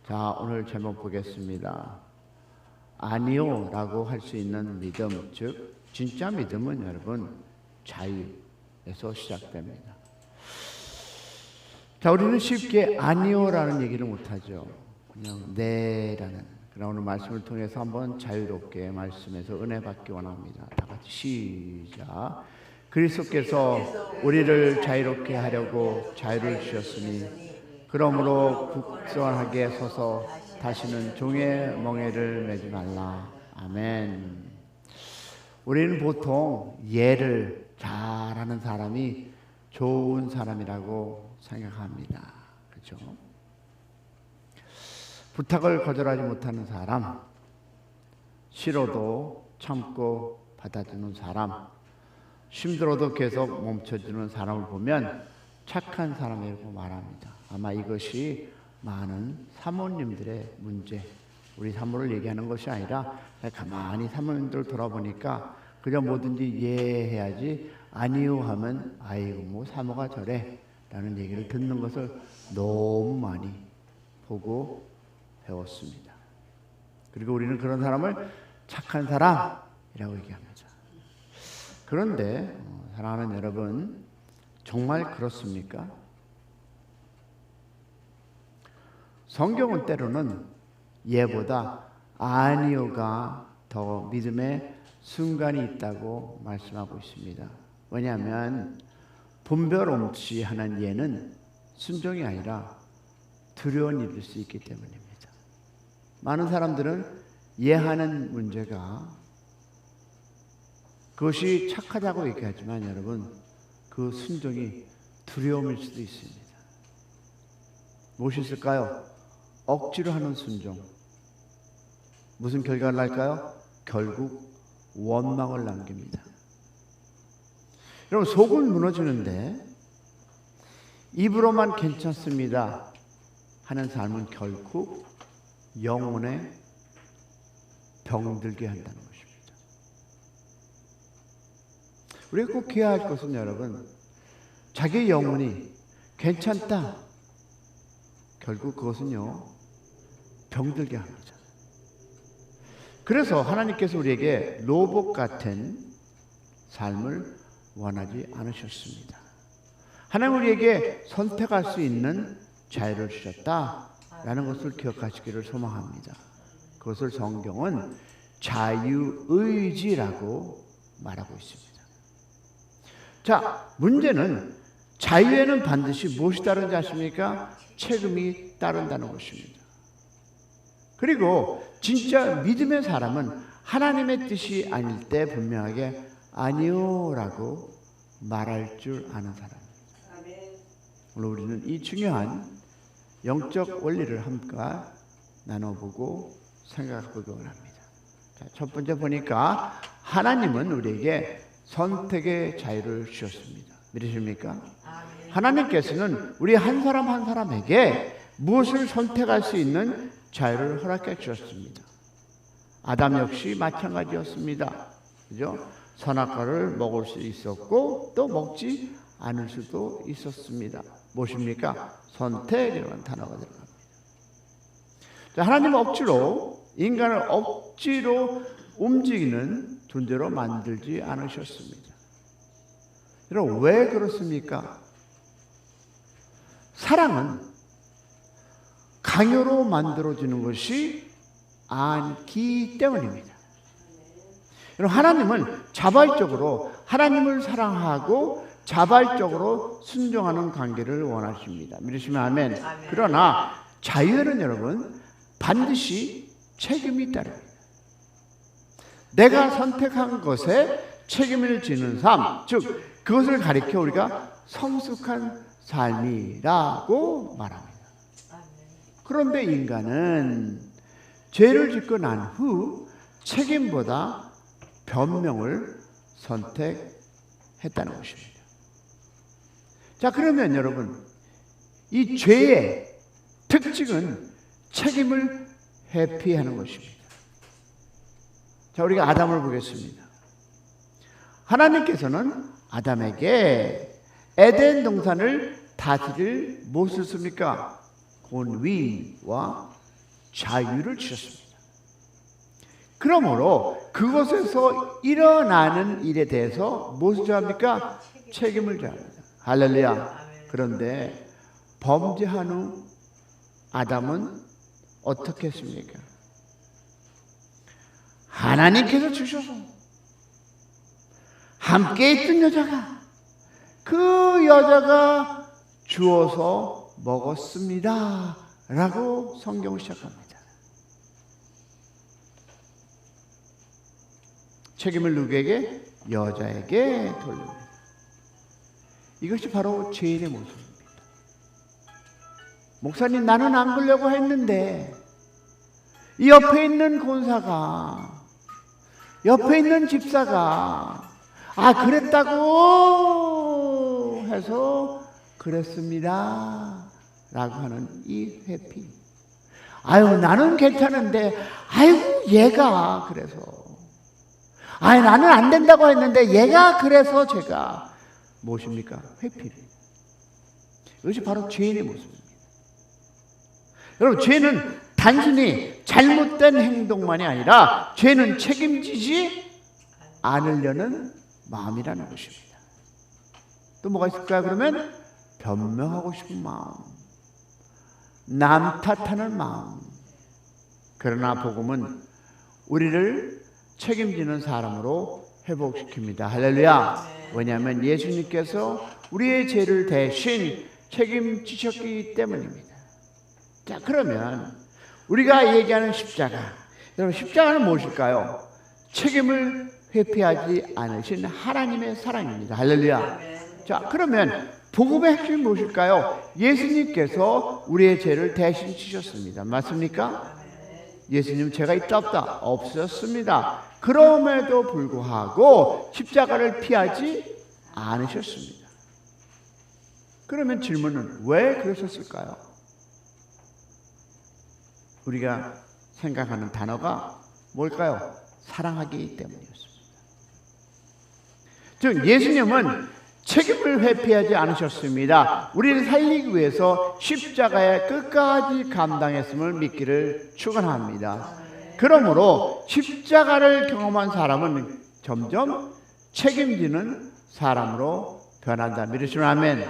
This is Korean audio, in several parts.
자, 오늘 제목 보겠습니다. 아니요라고 할 수 있는 믿음, 즉 진짜 믿음은 여러분 자유에서 시작됩니다. 자, 우리는 쉽게 아니요라는 얘기를 못하죠. 그냥 네라는. 그러나 오늘 말씀을 통해서 한번 자유롭게 말씀에서 은혜 받기 원합니다. 다 같이 시작. 그리스도께서 우리를 자유롭게 하려고 자유를 주셨으니 그러므로 굳건하게 서서 다시는 종의 멍에를 매지 말라. 아멘. 우리는 보통 예를 잘하는 사람이 좋은 사람이라고 생각합니다. 그렇죠? 부탁을 거절하지 못하는 사람, 싫어도 참고 받아주는 사람, 힘들어도 계속 멈춰주는 사람을 보면 착한 사람이라고 말합니다. 아마 이것이 많은 사모님들의 문제, 우리 사모를 얘기하는 것이 아니라 가만히 사모님들을 돌아보니까 그저 뭐든지 예 해야지 아니요 하면 아이고 뭐 사모가 저래 라는 얘기를 듣는 것을 너무 많이 보고 배웠습니다. 그리고 우리는 그런 사람을 착한 사람이라고 얘기합니다. 그런데 사랑하는 여러분, 정말 그렇습니까? 성경은 때로는 예보다 아니요가 더 믿음의 순간이 있다고 말씀하고 있습니다. 왜냐하면 분별 없이 하는 예는 순종이 아니라 두려운 일일 수 있기 때문입니다. 많은 사람들은 예하는 문제가 그것이 착하다고 얘기하지만 여러분 그 순종이 두려움일 수도 있습니다. 무엇이 있을까요? 억지로 하는 순종. 무슨 결과를 날까요? 결국 원망을 남깁니다. 여러분 속은 무너지는데 입으로만 괜찮습니다 하는 삶은 결국 영혼에 병들게 한다는 것입니다. 우리가 꼭 기억할 것은 여러분 자기 영혼이 괜찮다 결국 그것은요 병들게 합니다. 그래서 하나님께서 우리에게 로봇 같은 삶을 원하지 않으셨습니다. 하나님 우리에게 선택할 수 있는 자유를 주셨다라는 것을 기억하시기를 소망합니다. 그것을 성경은 자유의지라고 말하고 있습니다. 자, 문제는 자유에는 반드시 무엇이 따른지 아십니까? 책임이 따른다는 것입니다. 그리고 진짜 믿음의 사람은 하나님의 뜻이 아닐 때 분명하게 아니요라고 말할 줄 아는 사람입니다. 오늘 우리는 이 중요한 영적 원리를 함께 나눠보고 생각해보기 원합니다. 자, 첫 번째 보니까 하나님은 우리에게 선택의 자유를 주셨습니다. 믿으십니까? 하나님께서는 우리 한 사람 한 사람에게 무엇을 선택할 수 있는 자유를 허락해 주셨습니다. 아담 역시 마찬가지였습니다. 그죠? 선악과를 먹을 수 있었고 또 먹지 않을 수도 있었습니다. 무엇입니까? 선택이라는 단어가 들어갑니다. 자, 하나님은 억지로 인간을 억지로 움직이는 존재로 만들지 않으셨습니다. 여러분 왜 그렇습니까? 사랑은 강요로 만들어지는 것이 아니기 때문입니다. 여러분 하나님은 자발적으로 하나님을 사랑하고 자발적으로 순종하는 관계를 원하십니다. 믿으시면 아멘. 그러나 자유에는 여러분 반드시 책임이 따릅니다. 내가 선택한 것에 책임을 지는 삶, 즉 그것을 가리켜 우리가 성숙한 삶이라고 말합니다. 그런데 인간은 죄를 짓고 난 후 책임보다 변명을 선택했다는 것입니다. 자, 그러면 여러분 이 죄의 특징은 책임을 회피하는 것입니다. 자, 우리가 아담을 보겠습니다. 하나님께서는 아담에게 에덴 동산을 다스릴 무엇을 씁니까? 권위와 자유를 주셨습니다. 그러므로 그곳에서 일어나는 일에 대해서 무엇을 져합니까? 책임을 져합니다. 할렐루야. 그런데 범죄한 후 아담은 어떻게 했습니까? 하나님께서 주셔서 함께 있던 여자가 그 여자가 주어서 먹었습니다 라고 성경을 시작합니다. 책임을 누구에게? 여자에게 돌립니다. 이것이 바로 죄인의 모습입니다. 목사님, 나는 안 그러려고 했는데 이 옆에 있는 권사가, 옆에 있는 집사가 그랬다고 해서 그랬습니다 라고 하는 이 회피. 나는 괜찮은데 얘가 그래서, 나는 안 된다고 했는데 얘가 그래서 제가 무엇입니까? 회피를. 이것이 바로 죄인의 모습입니다. 여러분, 죄는 단순히 잘못된 행동만이 아니라 죄는 책임지지 않으려는 마음이라는 것입니다. 또 뭐가 있을까요? 그러면 변명하고 싶은 마음, 남 탓하는 마음. 그러나 복음은 우리를 책임지는 사람으로 회복시킵니다. 할렐루야. 왜냐하면 예수님께서 우리의 죄를 대신 책임지셨기 때문입니다. 자, 그러면 우리가 얘기하는 십자가, 여러분, 십자가는 무엇일까요? 책임을 회피하지 않으신 하나님의 사랑입니다. 할렐루야. 자, 그러면 복음의 핵심이 무엇일까요? 예수님께서 우리의 죄를 대신 지셨습니다. 맞습니까? 예수님 죄가 있다 없다? 없었습니다. 그럼에도 불구하고 십자가를 피하지 않으셨습니다. 그러면 질문은 왜 그러셨을까요? 우리가 생각하는 단어가 뭘까요? 사랑하기 때문이었습니다. 즉, 예수님은 책임을 회피하지 않으셨습니다. 우리를 살리기 위해서 십자가에 끝까지 감당했음을 믿기를 축원합니다. 그러므로 십자가를 경험한 사람은 점점 책임지는 사람으로 변한다. 믿으시면 아멘.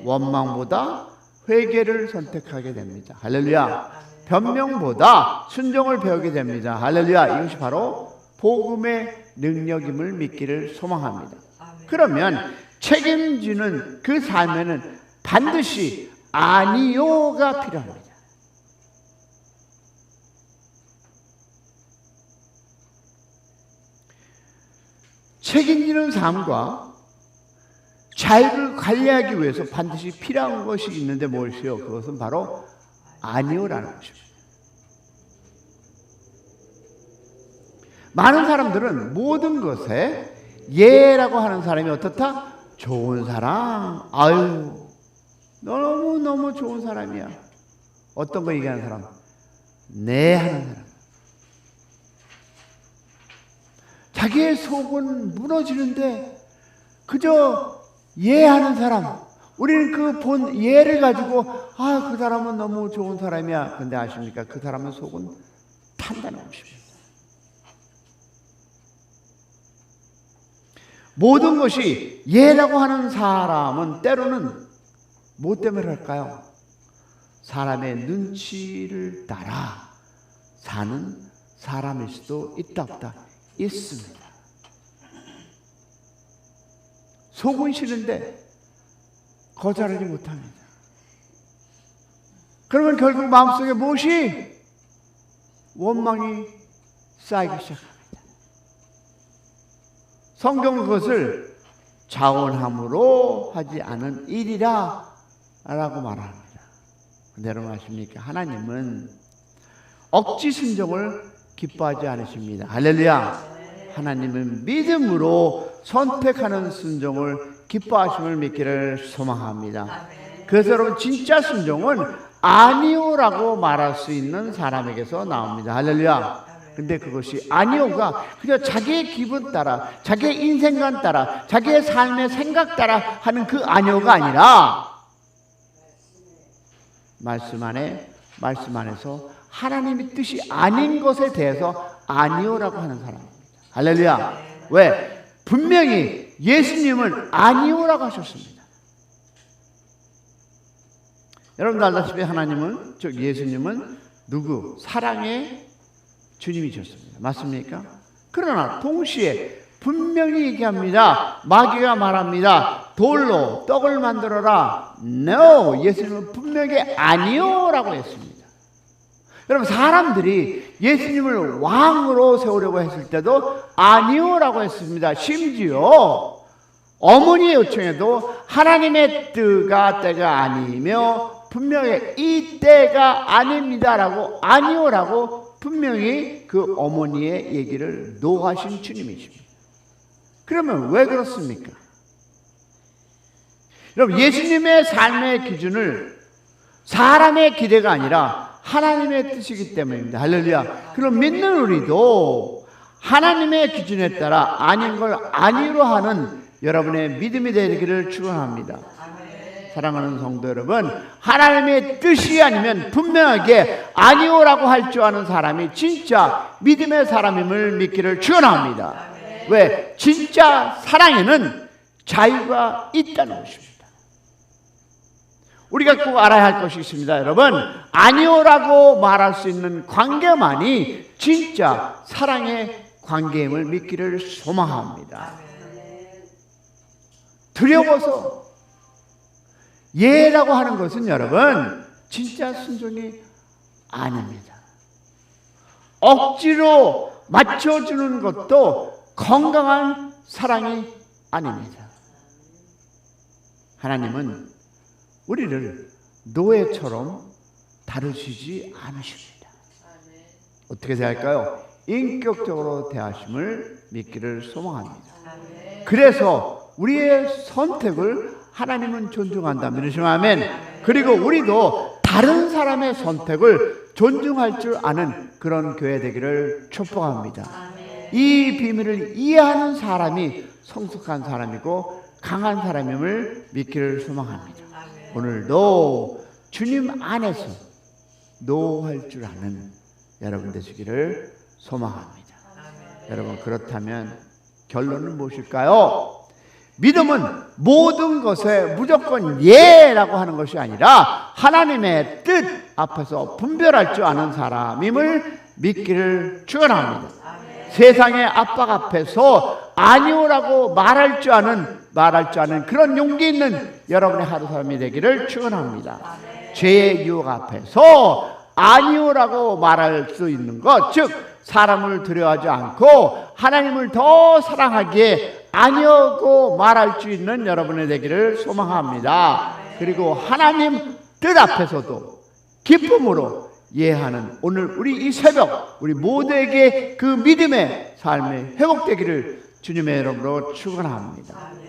원망보다 회개를 선택하게 됩니다. 할렐루야. 변명보다 순종을 배우게 됩니다. 할렐루야. 이것이 바로 복음의 능력임을 믿기를 소망합니다. 그러면 책임지는 그 삶에는 반드시 아니요가 필요합니다. 책임지는 삶과 자유를 관리하기 위해서 반드시 필요한 것이 있는데 무엇이요? 그것은 바로 아니요라는 것입니다. 많은 사람들은 모든 것에 예라고 하는 사람이 어떻다? 좋은 사람. 너무너무 좋은 사람이야. 어떤 거 얘기하는 사람? 네 하는 사람. 자기의 속은 무너지는데 그저 예하는 사람. 우리는 그 본 예를 가지고 그 사람은 너무 좋은 사람이야. 근데 아십니까? 그 사람은 속은 탄다는 것입니다. 모든 것이 예라고 하는 사람은 때로는 뭐 때문에 할까요? 사람의 눈치를 따라 사는 사람일 수도 있다 없다? 있습니다. 속은 싫은데 거절하지 못합니다. 그러면 결국 마음속에 무엇이? 원망이 쌓이기 시작합니다. 성경은 그것을 자원함으로 하지 않은 일이라 라고 말합니다. 근데 여러분 아십니까? 하나님은 억지 순종을 기뻐하지 않으십니다. 할렐루야. 하나님은 믿음으로 선택하는 순종을 기뻐하심을 믿기를 소망합니다. 그래서 여러분 진짜 순종은 아니요라고 말할 수 있는 사람에게서 나옵니다. 할렐루야. 근데 그것이 아니요가 그냥 자기의 기분 따라, 자기의 인생관 따라, 자기의 삶의 생각 따라 하는 그 아니요가 아니라 말씀 안에서 하나님의 뜻이 아닌 것에 대해서 아니오라고 하는 사람입니다. 할렐루야. 왜? 분명히 예수님은 아니오라고 하셨습니다. 여러분도 알다시피 하나님은, 즉 예수님은 누구? 사랑의 주님이셨습니다. 맞습니까? 그러나 동시에 분명히 얘기합니다. 마귀가 말합니다. 돌로 떡을 만들어라. No! 예수님은 분명히 아니오라고 했습니다. 여러분, 사람들이 예수님을 왕으로 세우려고 했을 때도 아니오라고 했습니다. 심지어 어머니의 요청에도 하나님의 때가 아니며 분명히 이 때가 아닙니다라고 아니오라고 분명히 그 어머니의 얘기를 노하신 주님이십니다. 그러면 왜 그렇습니까? 여러분, 예수님의 삶의 기준을 사람의 기대가 아니라 하나님의 뜻이기 때문입니다. 할렐루야. 그럼 믿는 우리도 하나님의 기준에 따라 아닌 걸 아니로 하는 여러분의 믿음이 되기를 축원합니다. 사랑하는 성도 여러분, 하나님의 뜻이 아니면 분명하게 아니오라고 할 줄 아는 사람이 진짜 믿음의 사람임을 믿기를 축원합니다. 왜? 진짜 사랑에는 자유가 있다는 것입니다. 우리가 꼭 알아야 할 것이 있습니다. 여러분, 아니오라고 말할 수 있는 관계만이 진짜 사랑의 관계임을 믿기를 소망합니다. 두려워서 예라고 하는 것은 여러분 진짜 순종이 아닙니다. 억지로 맞춰주는 것도 건강한 사랑이 아닙니다. 하나님은 우리를 노예처럼 다루시지 않으십니다. 어떻게 대할까요? 인격적으로 대하심을 믿기를 소망합니다. 그래서 우리의 선택을 하나님은 존중한다. 믿으시면 아멘. 그리고 우리도 다른 사람의 선택을 존중할 줄 아는 그런 교회 되기를 축복합니다. 이 비밀을 이해하는 사람이 성숙한 사람이고 강한 사람임을 믿기를 소망합니다. 오늘도 주님 안에서 노할 줄 아는 여러분 되시기를 소망합니다. 여러분, 그렇다면 결론은 무엇일까요? 믿음은 모든 것에 무조건 예라고 하는 것이 아니라 하나님의 뜻 앞에서 분별할 줄 아는 사람임을 믿기를 축원합니다. 세상의 압박 앞에서 아니오라고 말할 줄 아는 그런 용기 있는 여러분의 하루 삶이 되기를 축원합니다. 죄의 유혹 앞에서 아니오라고 말할 수 있는 것, 즉 사람을 두려워하지 않고 하나님을 더 사랑하기에 아니오고 말할 수 있는 여러분의 되기를 소망합니다. 그리고 하나님 뜻 앞에서도 기쁨으로 예하는 오늘 우리 이 새벽 우리 모두에게 그 믿음의 삶이 회복되기를 주님의 이름으로 축원합니다.